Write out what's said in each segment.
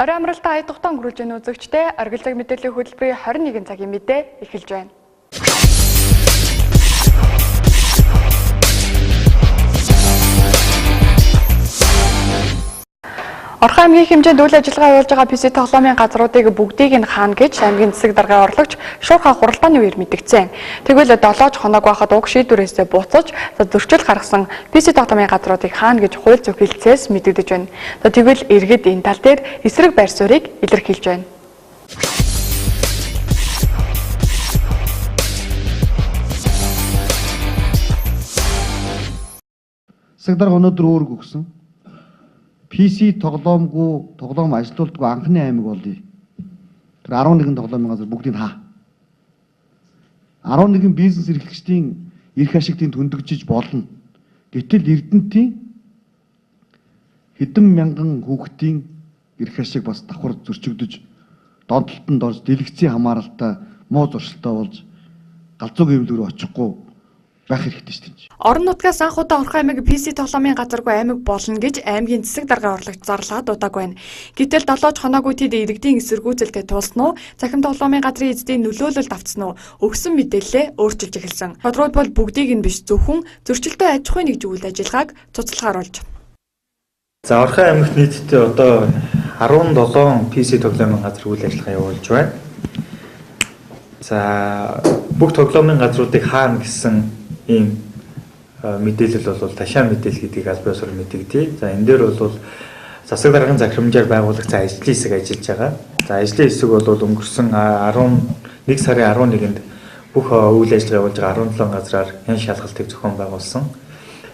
Орой амралтаа ая тухтан өнгөрүүлж байгаа үзэгчдээ Оргил цаг мэдээллийн хөтөлбөрийн 21 цагийн мэдээ эхэлж байна. Орхон аймгийн хэмжээнд үйл ажиллагаа явуулж байгаа PC тоглоомын газруудыг бүгдийг нь хаана гэж аймгийн засаг даргын орлогч шуурхай хуралдааны үеэр мэдгдсэн. Тэгвэл 7 хоног байхад уг шийдвэрээс буцаж зөрчил гаргасан PC тоглоомын газруудыг хаана гэж хууль зүйн хэлцээс мэдэгдэж байна. Тэгвэл иргэд энэ тал дээр эсрэг байр суурийг илэрхийлж байна. Засаг дарга өнөөдөр үүрэг өгсөн. PC тоглоом ажилуулдаг анхны аймаг болъё. Тэр 11 тоглоомын газар бүгдийг хаа. 11 бизнес эрхлэгчдийн эрх ашигтыг төндөгжиж болно. Гэтэл Эрдэнэтийн хэдэн мянган хүүхдийн эрх ашиг бас давхар зөрчигдөж, донтолтонд орж дэлгэцийн хамааралтай муу зуршилтай болж галзуу гэвлэг рүү очихгүй байх хэрэгтэй шүү дээ. Орон нутгаас анх удаа Орхон аймаг PC тоглоомын газаргүй аймаг болно гэж аймгийн засаг даргын орлогч зарлаад удааг байна. Гэтэл 7 хоноогүй тэд иргэдийн эсэргүүцэлтэд тулсан уу, захим тоглоомын газрын эзэдийн нөлөөлөлд автсан уу, өгсөн мэдээлэлээ өөрчилж эхэлсэн. Тодорхойд бол бүгдийг нь биш, зөвхөн зөрчилтэй аж ахуйн нэгж үйл ажиллагааг цуцлахааруулж. За Орхон аймагт нийтдээ одоо 17 PC тоглоомын газар үйл ажиллагаа явуулж байна. За бүх тоглоомын газруудыг хаана гэсэн ийм мэдээлэл бол ташаа мэдээлэл гэдгийг аль биесээр мэдэгдэе. За энэ дээр бол засаг даргын захирамжаар байгуулагдсан ажлын хэсэг ажиллаж байгаа. За ажлын хэсэг бол өнгөрсөн 11 сарын 11-нд бүх үйл ажиллагаа явуулж байгаа 17 газраар хэн шалгалтыг зохион байгуулсан.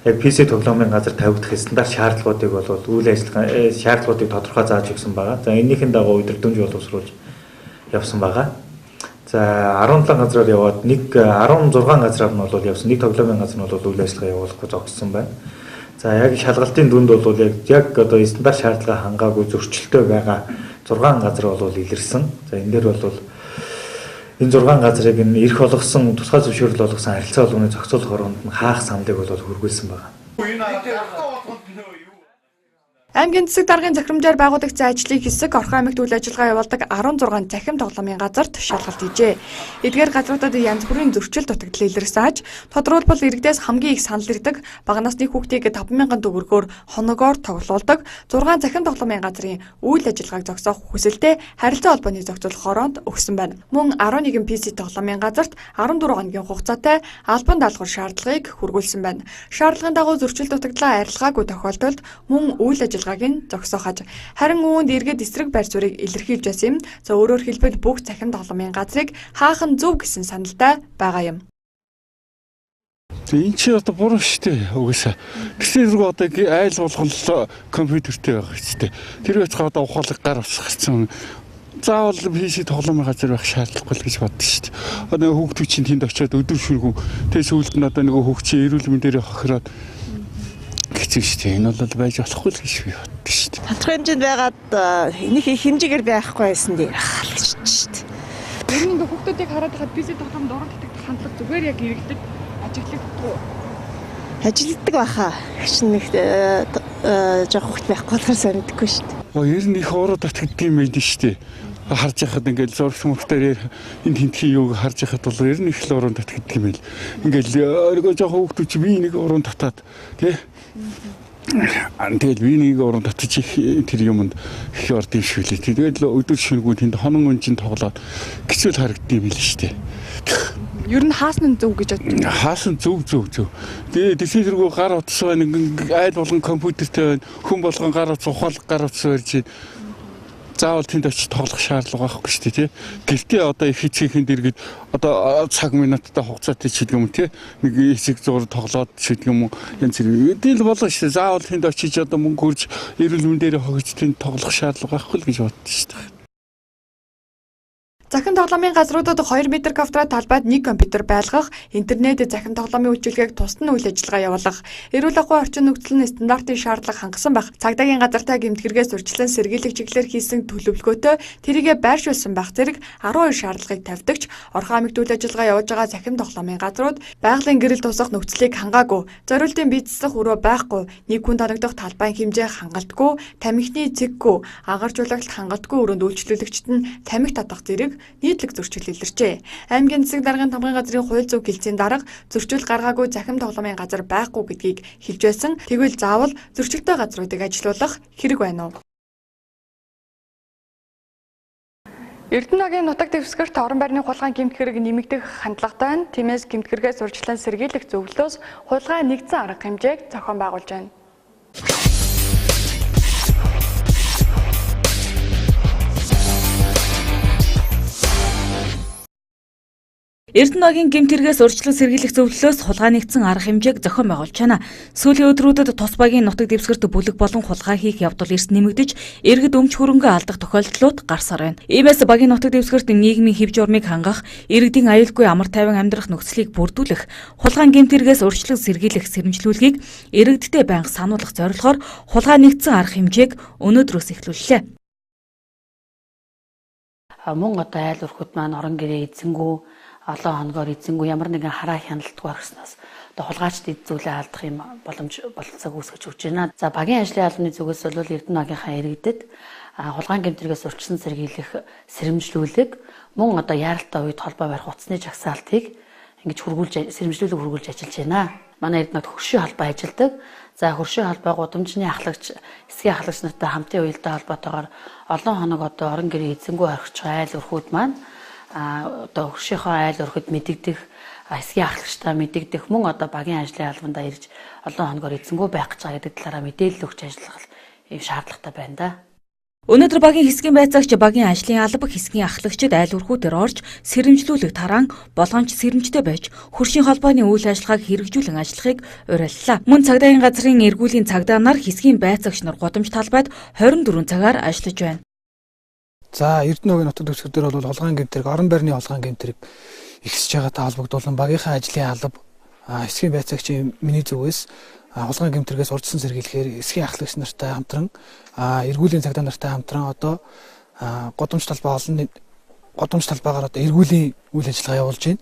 Яг PC тоглоомын газар тавигдах стандарт шаардлагуудыг бол үйл ажиллагаа шаардлагуудыг тодорхой зааж өгсөн байгаа. За энэнийхэн дагуу өдөртөмж боловсруулж явсан байгаа. За 17 газраар яваад 16 газраар нь бол явсан. Нэг тоглоомын газар нь бол үйл ажиллагаа явуулахгүй зогссон байна. За яг шалгалтын дүнд бол яг одоо стандарт шаардлага хангаагүй зөрчилтэй байгаа 6 газар бол илэрсэн. За энэ дээр бол энэ 6 газрыг нь эрх олгосон, тусгай зөвшөөрөл олгосон харилцаа болгоны зохицуулах оронд нь хаах самлыг бол хүргүүлсэн байна. Аймгийн засаг даргын захирамжаар байгуулагдсан ажлын хэсэг Орхон аймагт үйл ажиллагаа явуулдаг 16 захим тоглоомын газарт шалгалт хийжээ. Эдгээр газруудад янз бүрийн зөрчил дутагдал илэрсэн аж тодорхойлбол иргэдээс хамгийн их санал ирдэг бага насны хүүхдийг 5,000 төгрөгөөр хоногоор тоглуулдаг 6 захим тоглоомын газрын үйл ажиллагааг зогсоох хүсэлтэд харилцаа холбооны зохицуулах ороонд өгсөн байна. Мөн 11 PC тоглоомын газарт 14 хоногийн хугацаатай албан даалгавар шаардлагыг хүргүүлсэн байна. Шаардлагын дагуу зөрчил дутагдлаа арилгаагүй тохиолдолд мөн үйл ажиллагааг нь зогсоохож харин үүнд иргэд эсрэг байр суурийг илэрхийлж байсан юм. За өөрөөр хэлбэл бүх захим тоглоомын газрыг хаахан зөв гэсэн саналтай байгаа юм. Энэ чи одоо буруу шүү дээ. Угаасаа. Тэгсэн зэрэг одоо айл болгол компьютертэй байгаа шүү дээ. Тэр бацгаа одоо ухаалаг гар усгацсан. Заавал PC тоглоомын газар байх шаардлагагүй гэж боддог шүү дээ. Одоо хүүхдүүд чинь тэнд очиод өдөр шөнөгүй тэгээс үлд нь одоо нэг хүүхдийн эрүүл мэндээр хохироод хэцүү шүү дээ. Энэ бол байж болохгүй л гэж би боддог шүү дээ. Тодорхой хэмжээнд байгаад нэг их хэмжээгээр байхгүй байсан дээ. Хаалгач шүү дээ. Ер нь ингээ хүүхдүүдийг хараад байхад PC тоглоомд орон татдаг хандлага зүгээр яг иргэдэд ажиглагддаг уу? Ажилтдаг баха. Чинь нэг жоох хүүхд байхгүй болохоор санагдахгүй шүү дээ. Ер нь их уруу татдаг юм байд шүү дээ. Харж яхад ингээл зурагч мөртөөр энэ тентхийн юуг харж яхад бол ер нь их л уран татдаг юм байл. Ингээл нөгөө жоохон хүүхдүүд чи би нэг уран татаад тий. Тэгэл би нэг уран татчих тэр юмд их орд юм шиг лээ. Тэгэл өдөр шөнөгүй тэнд хонон өнжин тоглоод гिचүүл харагдсан юм л шүү дээ. Ер нь хаасан нь зөв гэж боддог. Хаасан зөв. Тэгээ тэсээ зэрэг гар утсаа нэг айл болгон компьютертэй хүн болгон гар утас ухаалаг гар утас барьж заавал тэнд очиж тоглох шаардлага байхгүй шүү дээ тий. Гэртээ одоо их хэцээхэнд иргэд одоо цаг минуттай хугацаатай ч гэдэг юм тий. Нэг хэсэг зур тоглоод ч гэдэг юм уу. Янз бүр дил болно шүү дээ. Заавал тэнд очиж одоо мөнгө хөрж эрүүл мэндээр хогж тэнд тоглох шаардлага байхгүй л гэж боддоо шүү дээ. Захин тоглоомын газруудад 2 м квадрат талбайд 1 компьютер байлгах, интернет захин тоглоомын үйлчилгээг тусад нь үйл ажиллагаа явуулах, эрүүл ахуй орчин нөхцөл нь стандартын шаардлага хангасан байх, цагдаагийн газартаа гэмтгэргээс урьдчилан сэргийлэх чиглэлээр хийсэн төлөвлөгөөтэй тэрийгэ байршуулсан байх зэрэг 12 шаардлагыг тавьдагч Орхон аймагт үйл ажиллагаа явуулж байгаа захин тоглоомын газрууд байгалийн гэрэл тусах нөхцөлийг хангаагүй, зориултын биецсэх өрөө байхгүй, нэг хүн дарагдах талбайн хэмжээ хангалтгүй, тамхины цэггүй, агарч улагт хангалтгүй өрөөнд үйлчлүүлэгчид нь тамхи татах зэрэг нийтлэг зөрчил илэрчээ. Аймгийн засаг даргын тамгын газрын хууль зүйн хэлцээний дарга зөрчил гаргаагүй захин тоглоомын газар байхгүй гэдгийг хэлж байсан. Тэгвэл заавал зөрчилтэй газруудыг ажилуулах хэрэг байна уу? Эрдэнэгийн нутаг дэвсгэрт орон байрны хулгайн гэмт хэрэг нэмэгдэх хандлагатай нь тиймээс гэмт хэрэгээс урьдчилан сэргийлэх зөвлөлөөс хулгай нэгдсэн арга хэмжээг зохион байгуулж байна. Эрдэнэгийн гэмт хэрэгээс урьдчилан сэргийлэх зөвлөлөөс хулгай нэгдсэн арга хэмжээг зохион байгуулж байна. Сүүлийн өдрүүдэд тус багийн нутаг дэвсгэрт бүлэг болон хулгай хийх явдал эрс нэмэгдэж, иргэд өмч хөрөнгө алдах тохиолдлууд гарсаар байна. Иймээс багийн нутаг дэвсгэрт нийгмийн хэв журмыг хангах, иргэдийн аюулгүй амар тайван амьдрах нөхцөлийг бүрдүүлэх, хулгай гэмт хэрэгээс урьдчилан сэргийлэх сэрэмжлүүлгийг иргэдтэй байнга сануулгах зорилгоор хулгай нэгдсэн арга хэмжээг өнөөдрөөс эхлүүллээ. Мөн одоо айл өрхөд маань орон гэрээ эзэнгүү олон хоногоор эзэнгүү ямар нэгэн хараа хяналтгүй орсноос одоо хулгайчд эд зүйлээ алдах юм боломж болцоог үүсгэж өгч байна. За багийн ажлын албаны зүгээс бол Эрдэнэгийнхаа иргэдэд хулгайн гэмтрээс урьдчилан сэргийлэх сэрэмжлүүлэг мөн одоо яаралтай үед холбоо барих утасны жагсаалтыг ингэж сэрэмжлүүлэг хургуулж ажиллаж байна. Манай Эрдэнэт хөршийн холбоо ажилладаг. За хөршийн холбоо гудамжны ахлагч, эсгийн ахлагч нартай хамтын уялдаа холбоотойгоор олон хоног одоо орон гэрээ эзэнгүү орхиж айл өрхүүд маань одоо хөршийнхөө айл өрхөд мэдэгдэх, эсгийн ахлагчтай мэдэгдэх мөн одоо багийн ажлын албандаа ирж олон хоногоор эзэнгүү байх гэж байгаа гэдэг талаараа мэдээлэл өгч ажиллах ийм шаардлагатай байна да. Өнөөдөр багийн хэсгийн байцаагч багийн ажлын алба хэсгийн ахлагчид айл өрхүүдээр орж сэрэмжлүүлэг тараан болгоомж сэрэмжтэй байж хөршийн холбооны үйл ажиллагааг хэрэгжүүлэн ажиллахыг уриаллаа. Мөн цагдаагийн газрын эргүүлийн цагдаа нар хэсгийн байцаагч нар гудамж талбайд 24 цагаар ажиллаж байна. За Эрдэнэгийн нутаг дэвсгэр дээр бол хулгайн гэмтрэг, орон байрны хулгайн гэмтрэг ихсэж байгаатай холбогдуулан багийнхаа ажлын алба хэсгийн байцаагчийн миний зүгээс хулгайн гэмтрэгээс урьдчилан сэргийлэхээр эсгийн ахлагч нартай хамтран эргүүлийн цагдаа нартай хамтран одоо гудамж талбайгаар одоо эргүүлийн үйл ажиллагаа явуулж байна.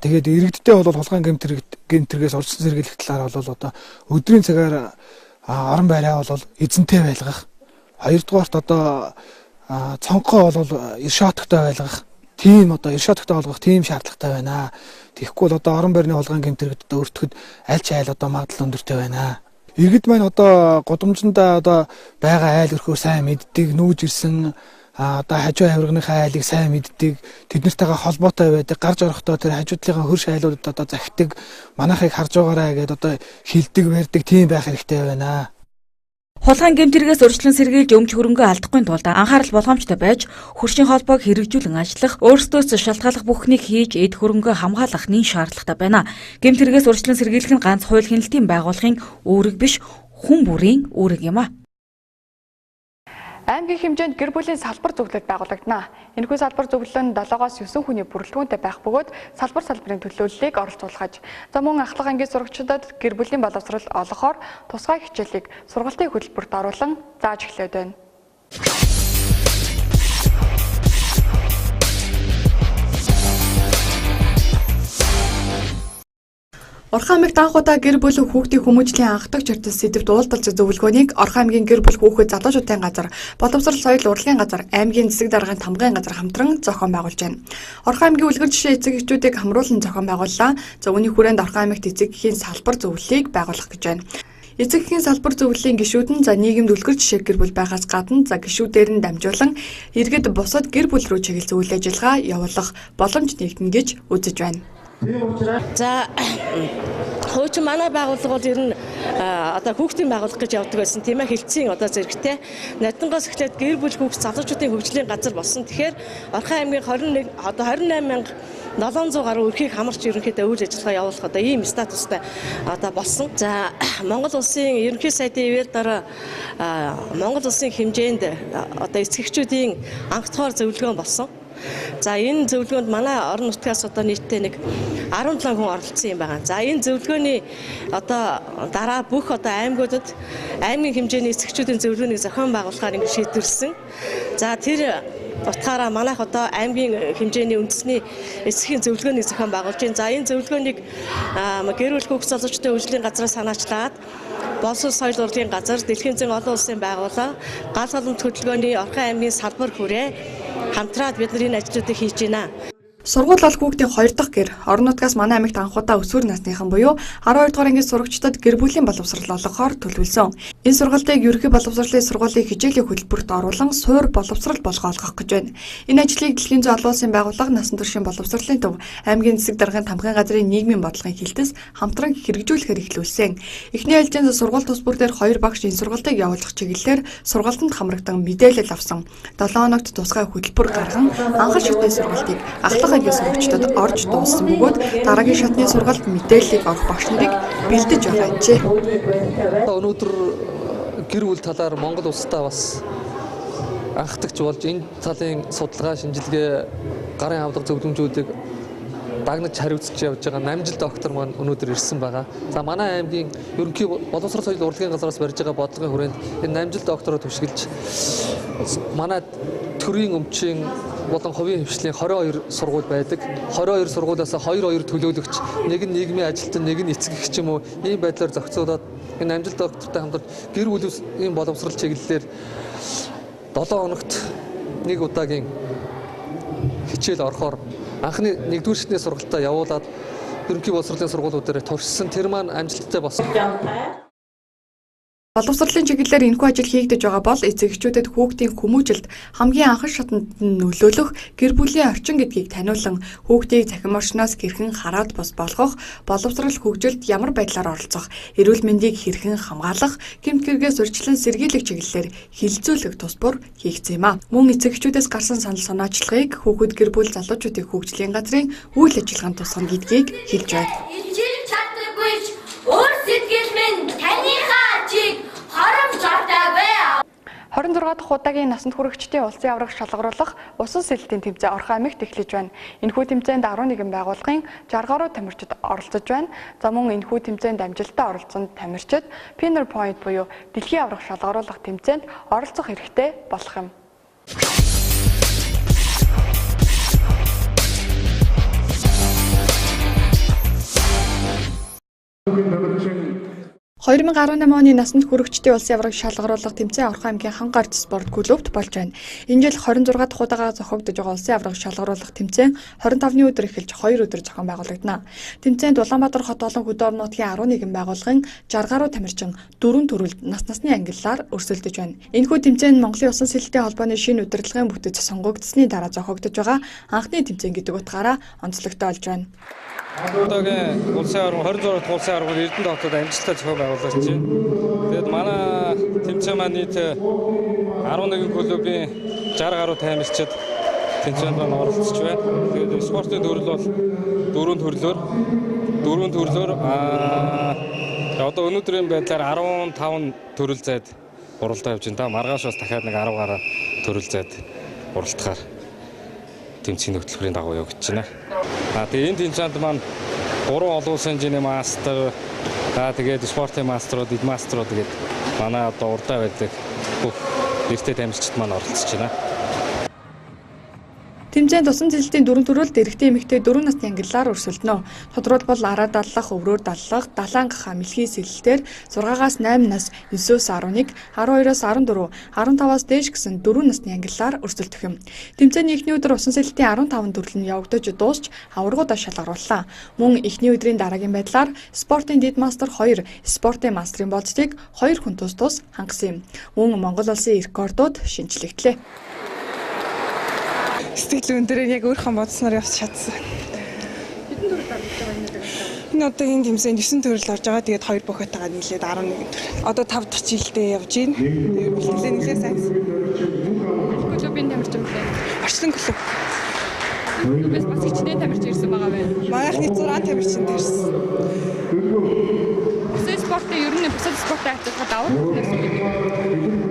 Тэгээд иргэдтэй бол хулгайн гэмтрэгээс урьдчилан сэргийлэх талаар бол одоо өдрийн цагаар орон байраа бол эзэнтэй байлгах. Хоёрдугаарт одоо цонхоо бол иршаатгтай байлгах. Тийм одоо иршаатгтай болгох тийм шаардлагатай байна. Тэгэхгүй бол одоо орон байрны хулгайн гэмтрэгт өөртөхөд аль ч айл одоо магадлал өндөртэй байна. Иргэд маань одоо гудамжиндаа одоо байгаа айл өрхөө сайн мэддэг, нүүж ирсэн одоо хажуу авирганыхаа айлыг сайн мэддэг, тэднэртэйгээ холбоотой байдаг, гарч орохдоо тэр хажуудлынхаа хөрш айлуудад одоо захидаг, манайхыг харж байгаарай гэдээ одоо хилдэг, барьдаг тийм байх хэрэгтэй байна. Хулгайн гэмтрэгээс урьдчилан сэргийлж өмч хөрөнгө алдахгүй тулд анхаарал болгоомжтой байж хөршийн холбоог хэрэгжүүлэн ажиллах, өөрсдөөс шалтгааллах бүхнийг хийж эд хөрөнгө хамгаалах нэн шаардлагатай байна. Гэмтрэгээс урьдчилан сэргийлэх нь ганц хууль хяналтын байгууллагын үүрэг биш, хүн бүрийн үүрэг юм а. Аймгийн хэмжээнд гэр бүлийн салбар зөвлөлт байгуулагдана. Энэхүү салбар зөвлөл нь 7-оос 9 хүний бүрэлдэхүүнтэй байх бөгөөд салбарын төлөөллийг оролцуулгаж, за мөн ахлах ангийн сурагчдад гэр бүлийн боловсрол олгохоор тусгай хичээлийг сургалтын хөтөлбөрт оруулан зааж эхлээд байна. Орхон аймагт анх удаа гэр бүл хүүхдийн хүмүүжлийн анх дахь чартал сэдвт уулзалт зөвлөгөөнийг Орхон аймгийн гэр бүл хүүхэд залуучуудын газар, боловсрол соёл урлагийн газар, аймгийн засаг даргын тамгын газар хамтран зохион байгуулж байна. Орхон аймгийн үлгэр жишээ эцэг эхчүүдийг хамруулан зохион байгууллаа. За үүний хүрээнд Орхон аймагт эцэг эхийн салбар зөвлөлийг байгуулах гэж байна. Эцэг эхийн салбар зөвлөлийн гишүүд нь за нийгэмд үлгэр жишээ гэр бүл байгаас гадна за гишүүдээр нь дамжуулан иргэд бусад гэр бүл рүү чиглэл үйл ажиллагаа явуулах боломж нэгдэнэ гэж үзэж байна. За хуучин манай байгууллага бол ер нь одоо хүүхдийн байгууллага гэж явдаг байсан тийм ээ, хэлтсийн одоо зэрэгтэй Нотингоос эхлээд гэр бүл хүүхд залуучуудын хөгжлийн газар болсон. Тэгэхээр Орхон аймгийн 28,700 гаруй өрхийг хамарч ерөнхийдөө үйл ажиллагаа явуулах одоо ийм статустай одоо болсон. За Монгол улсын ерөнхий сайдын ивэр дараа Монгол улсын хэмжээнд одоо эцэгчүүдийн анхдугаар зөвлөгөө болсон. За энэ зөвлөгөөнд манай орон нутгаас одоо нийтдээ нэг 17 хүн оролцсон юм байна. За энэ зөвлөгөөний одоо дараа бүх одоо аймагуудад аймгийн хэмжээний эцэгчүүдийн зөвлөгөөнийг зохион байгуулахаар ингэ шийдвэрлсэн. За тэр утгаараа манайх одоо аймгийн хэмжээний үндэсний эцгийн зөвлөгөөнийг зохион байгуулж байна. За энэ зөвлөгөөнийг гэр бүл хөгжил залуучдын хөгжлийн газраас санаачлаад боловсрол соёл урлагийн газар, дэлхийн зүйн олон улсын байгууллага, гал голомт хөтөлбөрийн Орхон аймгийн салбар хүрээ хамтраад бид нар энэ ажлуудыг хийж байна. Сургууль бол хүүхдийн 2 дахь гэр. Орон нутгаас манай аймагт анхудаа өсвөр насныхан буюу 12 дугаар ангийн сурагчдад гэр бүлийн боловсрол олгохоор төлөвлөсөн. Энэ сургалтыг ерөнхий боловсролын сургуулийн хичээлийн хөтөлбөрт оруулан суур боловсрол болгоо олгох гэж байна. Энэ ажлыг дэлхийн зүйн олон улсын байгууллага, насан туршийн боловсролын төв, аймгийн засаг даргын тамгын газрын нийгмийн бодлогын хилтэс хамтран хэрэгжүүлэхээр эхлүүлсэн. Эхний ээлжинд сургууль тус бүр дээр 2 багш энэ сургалтыг явуулах чиглэлээр сургалтанд хамрагдан мэдээлэл авсан. 7 хоногт тусгай хөтөлбөр гарган анхаар шатны сургалтыг ахлах ангийн сурагчдад орж дууссан бөгөөд дараагийн шатны сургалт мэдээллийг авах багш нарыг бэлдэж байгаа гэжээ. Өнөөдөр гэр бүл талаар Монгол улстай бас анхдагч болж энэ талын судалгаа, шинжилгээ, гарын авдаг зөвлөмжүүдийг дагнаж хариуцж явж байгаа намжил доктор маань өнөөдөр ирсэн байгаа. За манай аймгийн ерөнхий боловсрол соёл урлагийн газраас барьж байгаа бодлогын хүрээнд энэ намжил доктороо түшгэлж манай төрийн өмчийн болон хувийн хвшлийн 22 сургууль байдаг. 22 сургуулиас 2 төлөөлөгч, нэг нь нийгмийн ажилтан, нэг нь эцэгч ч юм уу ийм байдлаар зохицуулаад энэ амжилт доктортой хамтарч гэр бүлийн ийм боловсрол чиглэлээр 7 хоногт нэг удаагийн хичээл орохоор анхны 1-р шатны сургалтаа явуулаад ерөнхий боловсролын сургуулиудаар туршсан тэр маань амжилттай болсон. Боловсролын чиглэлээр энэхүү ажил хийгдэж байгаа бол эцэгчүүдэд хүүхдийн хүмүүжилд хамгийн анхан шатанд нөлөөлөх гэр бүлийн орчин гэдгийг таниулан хүүхдийг цахим орчноос хэрхэн хараад бос болгох, боловсрол хөгжилд ямар байдлаар оролцох, эрүүл мэндийг хэрхэн хамгаалах, гэмт гэргээс урьдчилан сэргийлэх чиглэлээр хилцүүлэх тус бүр хийгдсэн юм а. Мөн эцэгчүүдээс гарсан санал санаачлагыг хүүхэд гэр бүл залуучуудын хөгжлийн газрын үйл ажиллагаанд тусгана гэдгийг хэлж байна. Өөр сэтгэл минь таныхаа чиг хоромж ортаагүй. 26 дахь удаагийн насанд хүрэгчдийн улсын аврах шалгаруулах усан сэлтийн тэмцээн Орхон аймагт эхлэж байна. Энэхүү тэмцээнд 11 байгууллагын 60 гаруй тамирчид оролцож байна. За мөн энэхүү тэмцээнд амжилттай оролцсон тамирчид Pinner Point буюу дэлхийн аврах шалгаруулах тэмцээнд оролцох хэрэгтэй болох юм. 2018 оны насанд хүрэгчдийн улсын авраг шалгаруулах тэмцээн Орхон аймгийн Хангарт спорт клубт болж байна. Энэ жил 26 дахь удаага зохиогдож байгаа улсын авраг шалгаруулах тэмцээн 25-ны өдөр эхэлж 2 өдөр зохион байгуулагдана. Тэмцээнд Улаанбаатар хот болон Хөдөө орон нутгийн 11 байгууллагын 60 гаруй тамирчин 4 төрөлд насны ангиллаар өрсөлдөж байна. Энэхүү тэмцээн Монголын усан сэлэлтийн холбооны шинэ удирдлагын бүтэц сонгогдсны дараа зохиогдож байгаа анхны тэмцээн гэдэг утгаараа онцлогтой болж байна. Одоогийн улсын авраг 26 дахь улсын авраг Эрдэнэ хотод амжилттай зохион байгуулж байна. Тэгээд манай тэмцээн маань нийт 11 клубын 60 гаруй тамирчид тэмцээнд оролцож байна. Тэгээд спортын төрөл бол 4 төрлөөр одоо өнөөдрийн байдлаар 15 төрөл зайд уралдаа явж байна. Маргааш бас дахиад нэг 10 гаруй төрөл зайд уралдахаар тэмцээний хөтөлбөрийн дагуу явагдаж байна. Тэгээ энэ тэмцээнд маань 3 олон улсын хэмжээний мастер, тэгээд спортын мастерууд, эд мастерууд тэгээд манай одоо урдаа байдаг бүх эртний тамирчид маань оролцож байна. Тэмцээнд усан сэлэлтийн 4 төрөлд эрэгтэй эмэгтэй 4 насны ангиллаар өрсөлдөнө. Тодорхойлбол араа даллах, өврөөр даллах, далаангах мэлхий сэлэлтээр 6-аас 8 нас, 9-өөс 11, 12-оос 14, 15-аас дээш гэсэн 4 насны ангиллаар өрсөлдөх юм. Тэмцээний эхний өдөр усан сэлэлтийн 15 төрөл нь явагдаж дуусч аваргуудаа шалгарууллаа. Мөн эхний өдрийн дараагийн байдлаар спортын дид мастер 2, спортын мастерын болцыг 2 хүн тус хангасан юм. Мөн Монгол улсын рекордууд шинжлэгдлээ. Сэтгэл өндрээр яг өөрхөн бодсноор явж чадсан. Хэдэн төрөл орж байгаа юм бэ? Энэ одоо энэ тэмцээнд 9 төрөл орж байгаа. Тэгээд 2 бохотойгоо нийлээд 11 төрөл. Одоо 5 дахь жилдээ явж байна. Тэгээд нэлээд сайн. Клубын тамирчин байна. Орчлон клуб. Клубээс бас хичнээн тамирчин ирсэн байгаа байна. Манайхны 6 тамирчин ирсэн. Спортын ер нь бусад спортын ачаалал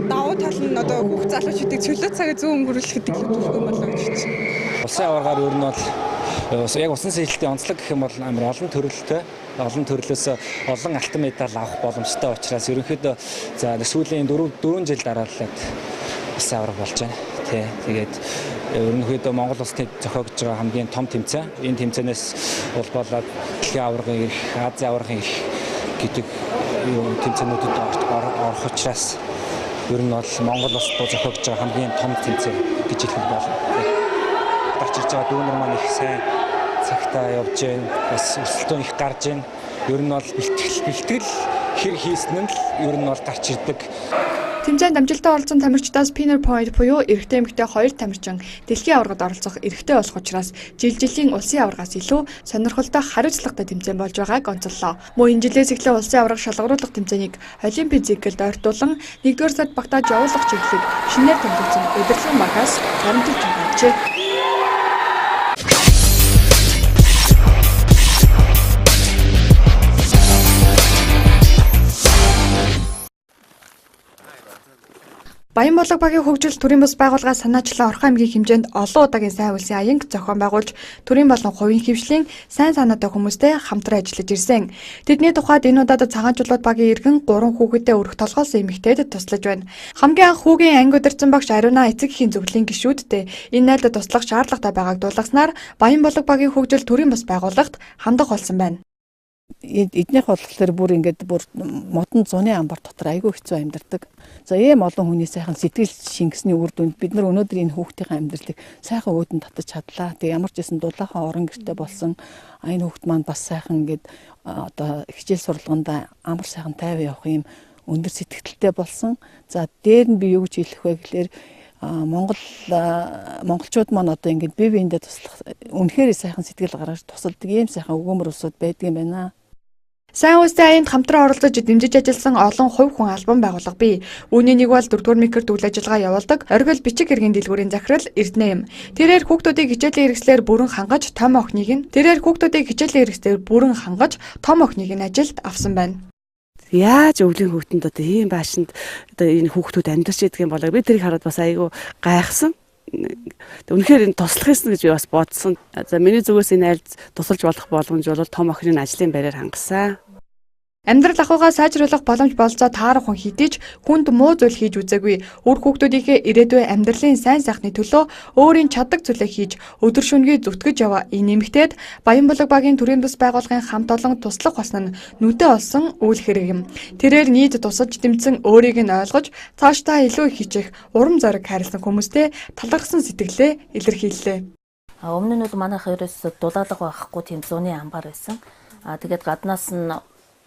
давуу тал нь одоо бүх залуучуудыг цөлөө цагаа зөв өнгөрүүлэх гэдэг л төлөвлөгөө болоо гэж байна. Улсын аваргаар ер нь бол яг усан сэлэлтийн онцлог гэх юм бол амар олон төрөлтэй. Олон төрлөөс олон алтан медаль авах боломжтой учраас ерөнхийдөө за сүүлийн 4 жил дараалаад улсын аварга болж байна. Тэгээд ерөнхийдөө Монгол улсад зохиогдож байгаа хамгийн том тэмцээн. Энэ тэмцээнээс улболоод дэлхийн аваргын ирэх, Азийн аваргын ирэх гэдэг тэмцээнүүдэд орох учраас ер нь бол Монгол улсад зохиогдож байгаа хамгийн том тэмцээн гэж хэлэх болно. Гарч ирж байгаа дүүнер маань их сайн цагтаа явж байна. Бас өрсөлдөөн их гарч байна. Ер нь бол бэлтгэл хэр хийсэн нь л ер нь бол гарч ирдэг. Тэмцээнд амжилттай оролцсон тамирчдаас Pinner Point буюу эрэгтэй эмэгтэй 2 тамирчин дэлхийн аваргад оролцох эрхтэй болох учраас жилийн улсын аваргаас илүү сонирхолтой хариуцлагатай тэмцээн болж байгааг онцоллоо. Мөн энэ жилээс эхлээ улсын аварга шалгаруулах тэмцээнийг Олимпийн зиглэлд ойртуулан 1-р сард багтааж явуулах чиглэлийг шинээр тэмдэглэсэн удирдлагын багаас заримдуулж байжээ. Баянболог багийн хөгжил төрийн бас байгууллага санаачлан Орхон аймгийн хэмжээнд олон удаагийн сайн үлсийн аянг зохион байгуулж төрийн болон хувийн хвшлийн сайн санаатай хүмүүстэй хамтран ажиллаж ирсэн. Тэдний тухайд энэ удаад цагаанчлууд багийн иргэн 3 хүүхэдтэй өрх толгойлсон эмэгтэйд туслаж байна. Хамгийн анх хүүгийн анги удирдсан багш Ариуна эцэгхийн зөвлөлийн гишүүдтэй энэ найлд туслах шаардлагатай байгааг дуулгаснаар Баянболог багийн хөгжил төрийн бас байгууллагт хандах болсон байна. Эднийх болохоор бүр ингээд бүр модон зуны амбар дотор айгүй хэцүү амьдардаг. За ийм олон хүний сайхан сэтгэл шингэсний үр дүнд бид нар өнөөдөр энэ хүүхдийн амьдралыг сайхан өөдөн татаж чадлаа. Тэг ямар ч гэсэн дулаахан орон гэрте болсон энэ хүүхд маань бас сайхан ингээд одоо хичээл сурлаганда амар сайхан тайван явах юм өндөр сэтгэлтэй болсон. За дээр нь би юу гэж хэлэх вэ гэхээр монголчууд маань одоо ингээд бие биендээ туслах үнэхээр сайхан сэтгэл гаргаж тусалдаг ийм сайхан өгөөмөр улсууд байдаг юм байна. Сайн улсын аянд хамтран оролцож дэмжиж ажилласан олон хувь хүн албан байгууллага бий. Үүний нэг бол 4-р микрот үйл ажиллагаа явуулдаг Оргил бичиг хэргийн дэлгүүрийн захирал Эрдэнэ юм. Тэрээр хүүхдүүдийг хичээлийн хэрэгслээр бүрэн хангаж том охиныг нь ажилд авсан байна. Яаж өвлийн хүүхдэнд одоо ийм байшинд одоо энэ хүүхдүүд амьдарч идэх юм болоо би тэрийг хараад бас айгүй гайхсан. Үнэхээр энэ туслах юмсан гэж би бас бодсон. За миний зүгээс энэ айлд тусалж болох боломж бол том охины ажлын байраар хангасан. Амьдрал ахуйгаа сайжруулах боломж болцоо таарах хүн хэдиж хүнд муу зүйл хийж үзээгүй. Үр хүүхдүүдийнхээ ирээдүйн амьдралын сайн сайхны төлөө өөрийн чаддаг зүйлээ хийж өдөр шөнөгүй зүтгэж яваа энэ нэмэгтээд Баянболог багийн төрийн бас байгууллагын хамт олон туслах болсон нь нүдэ олсон үйл хэрэг юм. Тэрээр нийт тусалж дэмжсэн өөрийг нь ойлгож цаашдаа илүү их хичээх урам зориг харилсан хүмүүстэй талархсан сэтгэлээ илэрхийллээ. Өмнө нь бол манайх ерөөс дулаалга байхгүй тийм зуны амбар байсан. Тэгээд гаднаас нь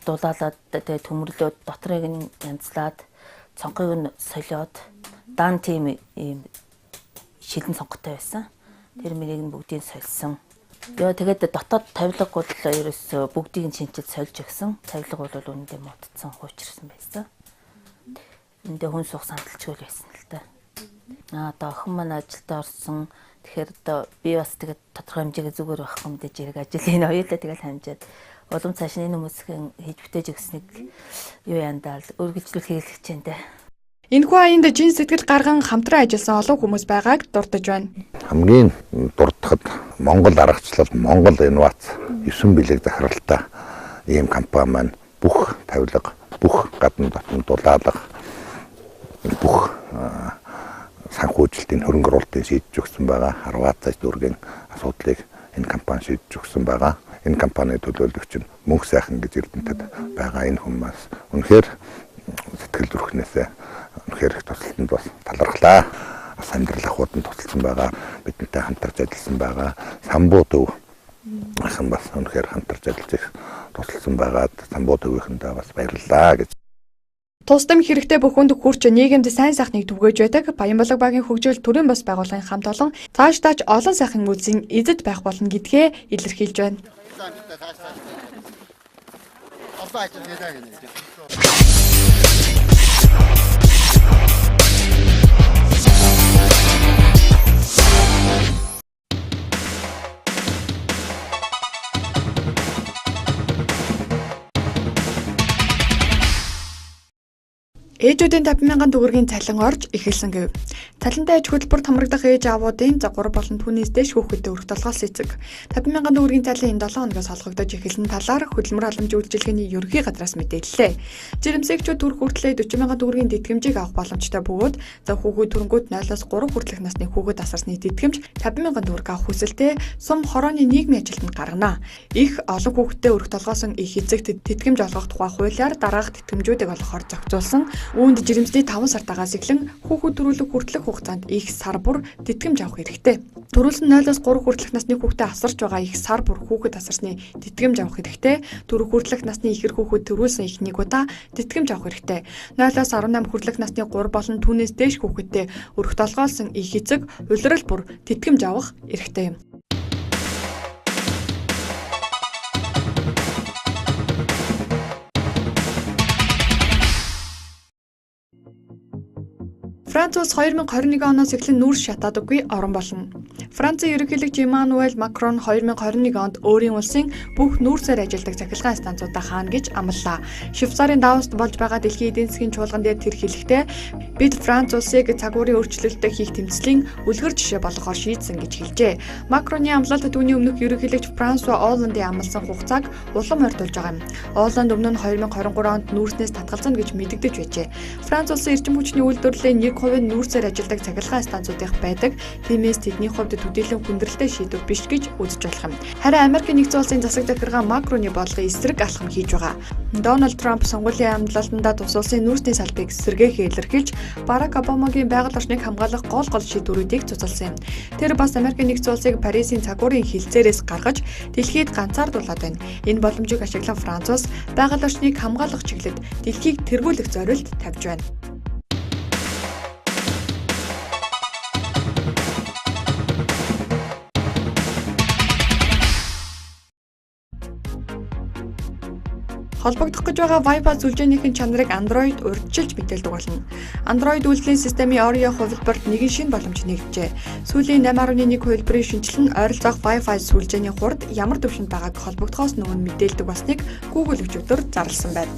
дулаалаад тэгээ төмөрлөөд дотрыг нь янзлаад цонхыг нь солиод дан тийм ийм шилэн цонхтой байсан. Тэр мөрийг нь бүгдийг сольсон. Тэгээд дотоод тавилга бол ерөөс бүгдийг нь шинжил сольж өгсөн. Тавилга бол үүндээ модцсон хуучирсан байсан. Эндээ хүн суух сандалчгүй байсан л та. Одоо охин маань ажилдаа орсон. Тэгэхээр одоо би бас тэгээд тодорхой хэмжээгээ зүгээр байхгүй мэдээж хэрэг ажил энэ хоёулаа тэгэл хамжаад улам цааш энэ хүмүүсийн хийж бүтээж өгснийг юу яндаа үргэлжлүүлэх хэрэглэж байна те. Энэхүү аянд жин сэтгэл гарган хамтран ажилласан олон хүмүүс байгааг дурдж байна. Хамгийн дурдахад Монгол аргачлал, Монгол инновац 9 билег захиралтай ийм компани маань бүх тавилга, бүх гадна дотн дулаалга, бүх санхүүжилтийн хөрөнгө оруулалтыг шийдэж өгсөн байгаа. Харватаж дүүргийн асуудлыг энэ компани шийдэж өгсөн байгаа. Энэ компани төлөөлөгч нь мөнх сайхан гэж Эрдэнэтэд байгаа энэ хүмүүс үнэхээр сэтгэл зүрхнээсээ үнэхээр их тусалтанд бас талархлаа. Бас амьдрал ахуйд нь тусалсан байгаа. Бидэнтэй хамтарч ажилласан байгаа. Самбуу төв ахын бас үнэхээр хамтарч ажиллаж тусалсан байгаа. Самбуу төвийнхэндээ бас баярлалаа гэж. Тусдам хэрэгтэй бүхэнд хүрч нийгэмд сайн сайхныг түгээж байдаг Баянболог багийн хөгжил төрийн бас байгууллагын хамт олон цаашдаач олон сайхан үйлсийн эзэд байх болно гэдгээ илэрхийлж байна. Ээжүүдийн 50,000 төгрөгийн цалин орж эхэлсэн гэв. Цалинтай ээж хөтөлбөр хамрагдах ээж аавуудын 3 болон түүнээс дээш хүүхэдтэй өрх толгоос эцэг 50,000 төгрөгийн цалин энэ 7 хоногоос олгогдож эхэлсэн талаар хөдөлмөр халамжийн үйлчилгээний ерөнхий газраас мэдээллээ. Жирэмсэгчүүд төр хүртлээр 40,000 төгрөгийн тэтгэмжийг авах боломжтой бөгөөд хүүхэд төрөнгүүд 0-3 хүртэлх насны хүүхэд асарсны тэтгэмж 50,000 төгрөг авах хүсэлтэд сум хорооны нийгмийн ажилтнанд гаргана. Их олон хүүхэдтэй өрх толгоос их эцэг тэтгэмж олгох тухай хуулиар дараах тэтгэмжүүдийг олгохоор зохицуулсан. Үүнд жирэмсний 5 сартаагаас эхлэн хүүхэд төрүүлэх хүртэлх хугацаанд их сар бүр тэтгэмж авах хэрэгтэй. Төрүүлсэн 0-3 хүртэлх насны хүүхдэд асарч байгаа их сар бүр хүүхэд асарсны тэтгэмж авах хэрэгтэй. 4 хүртэлх насны ихэр хүүхэд төрүүлсэн их нэг удаа тэтгэмж авах хэрэгтэй. 0-18 хүртэлх насны 3 болон түүнээс дээш хүүхэдтэй өрх толгоолсон их эцэг улирал бүр тэтгэмж авах эрхтэй юм. Франц улс 2021 оноос эхлэн нүүрс шатаадаггүй орон болно. Францын ерөнхийлөгч Эммануэль Макрон 2021 онд өөрийн улсын бүх нүүрсээр ажилладаг цахилгаан станцуудаа хаана гэж амлалаа. Швейцарын Давост болж байгаа дэлхийн эдийн засгийн чуулган дээр тэр хэлэхдээ бид Франц улсыг цагуурийн өөрчлөлтөд хийх тэмцлийн үлгэр жишээ болгохоор шийдсэн гэж хэлжээ. Макроны амлалт түүний өмнөх ерөнхийлөгч Франсуа Олландын амласан хугацааг улам ойртуулж байгаа юм. Олланд өмнө нь 2023 онд нүүрснээс татгалзана гэж мэдэгдэж байжээ. Франц улсын эрчим хүчний үйлдвэрлэлийн 1% нь нүүрсээр ажилладаг цахилгаан станцуудын байдаг. Тиймээс тэдний хувьд төдийлөн хүндрэлтэй шийдвэр биш гэж үзэж болох юм. Харин Америкийн нэгдсэн улсын засаг захиргаа Макроны бодлогын эсрэг алхам хийж байгаа. Дональд Трамп сонгуулийн амлалтандаа тус улсын нүүрсний салбарыг эсрэгээ илэрхийлж Барак Обамагийн байгаль орчныг хамгаалах гол шийдвэрүүдийг цуцалсан юм. Тэр бас Америкийн нэгдсэн улсыг Парисын цагуурийн хилцээрээс гаргаж дэлхийд ганцаардуулаад байна. Энэ боломжийг ашиглан Франц улс байгаль орчныг хамгаалах чиглэлд дэлхийг тэргүүлэх зорилт тавьж байна. Холбогдох гэж байгаа Wi-Fi сүлжээнийхэн чанарыг Android урьдчилж мэдээлдэг болно. Android үйлдвэрлэлийн системийн Oreo хувилбарт нэгэн шинэ боломж нэгджээ. Сүүлийн 8.1 хувилбарын шинжилэл нь ойролцоох Wi-Fi сүлжээний хурд ямар түвшинд байгааг холбогдохоос өмнө мэдээлдэг болсныг Google өчигдөр зарласан байна.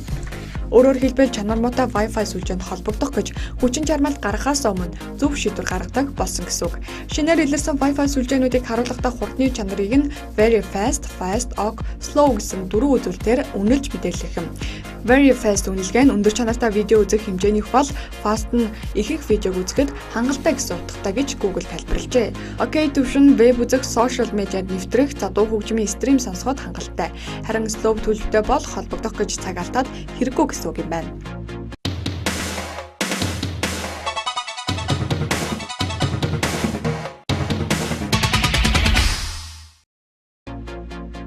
Өөрөөр хэлбэл чанар муутай Wi-Fi сүлжээнд холбогдох гэж хүчин чармаалт гаргахаас өмнө зөв шийдвэр гаргадаг болсон гэсэн үг. Шинээр илэрсэн Wi-Fi сүлжээнүүдийг харуулгахдаа хурдны чанарыг нь very fast, fast, og, slow гэсэн дөрвөн үзүүлэлтээр үнэлж мэдээлэх юм. Very fast үнэлгээ нь өндөр чанартай видео үзэх хэмжээнийх бол fast нь ихэнх видеог үзэхэд хангалттай гэсэн утгатай гэж Google тайлбарлажээ. OK түвшин веб үзэх, social медиад нэвтрэх, дуу хөгжмийн стрим сонсоход хангалттай. Харин slow төлөвтэй бол холбогдох гэж цаг алдаад хэрэггүй гэсэн үг юм байна.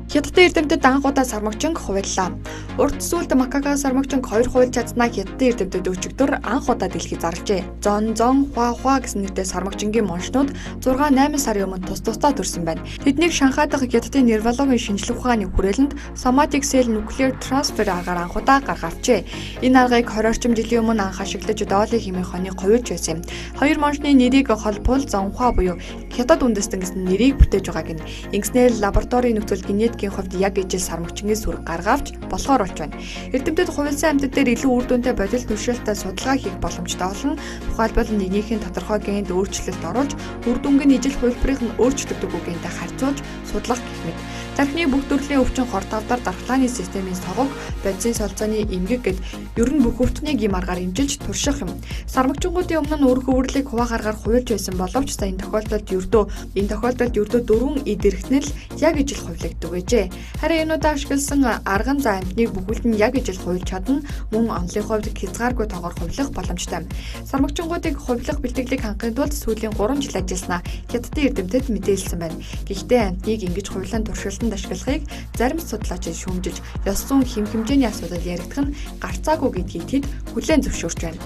Хятадын эрдэмтэд анхудаа сармагчин хувиллаа. Урт сүлд макака сармагчин 2 хувилж чадсанаа Хятадын эрдэмтэд өчигдөр анхудаа дэлхийд зарлжээ. Зон хуа гэсэн нэртэй сармагчингийн моншнууд 6-8 сарын өмнө тусдаа төрсөн байна. Тэднийг Шанхай дахь Хятадын нейрологийн шинжилгээ ухааны хүрээлэнд somatic cell nuclear transfer аргаар анхудаа гаргавчээ. Энэ аргыг 20 орчим жилийн өмнө анх ашиглаж Долли хэмээх хоны хувилж байсан юм. Хоёр моншны нэрийг холбуул Зонхуа буюу Хятад үндэстэн гэсэн нэрийг бүтээж байгааг нь ингэснээр лабораторийн нөхцөл генетикийн хувьд яг ижил сармагчингийн сүрэг гаргавч болохоор болж байна. Эрдэмтэд хувилсан амьтад дээр илүү үр дүнтэй бодит түвшинтэй судалгаа хийх боломжтой болно. Тухайлбал нэгнийхээ тодорхой генд өөрчлөлт оруулж үр дүнгийн ижил хувилбарыг нь өөрчлөгдөг гентэй харьцуулж судлах гэх мэт. Тархины бүх төрлийн өвчин хор тавдар дархлааны системийн согог, бодисын солилцооны эмгэг гэд ер нь бүх өвчнийг ийм аргаар эмчилж турших юм. Сармагчингуудын өмнө нь үр хөвөрлийг хуваах аргаар хувилж байсан боловч энэ тохиолдолд ердөө 4 эд эрхтнэл яг ижил хувилагддаг гэжээ. Харин энүүдээ ашигласан арган за амьтныг бүхэлд нь яг ижил хувилж чадна, мөн онлын хувьд хязгааргүй тоогоор хувилах боломжтой. Сармагчингуудыг хувилах бэлтгэлийг хангахын тулд сүүлийн 3 жил ажилласнаа Хятадын эрдэмтэд мэдээлсэн байна. Гэхдээ амьтныг ингэж хувилан туршилтанд ашиглахыг зарим судлаачид шүүмжиж, ёс зүйн хэмжээний асуудал яригдах нь гарцаагүй гэдгийг тэд хүлээн зөвшөөрч байна.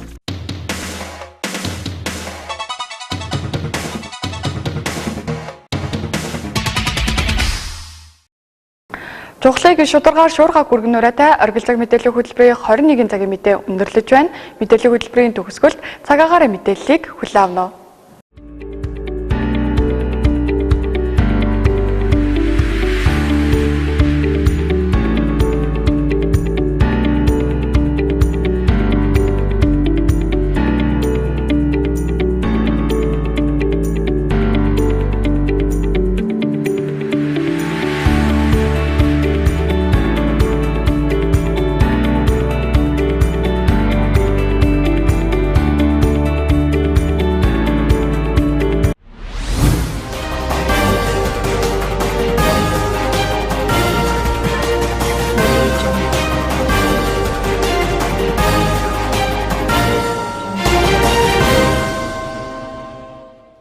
Чухлыг шударгаар шуурхаг хүргэнүүрээтэй оргил цаг мэдээллийн хөтөлбөрийн 21 цагийн мэдээ өндөрлөж байна. Мэдээллийн хөтөлбөрийн төгсгөлд цагаагаар мэдээллийг хүлээн авна.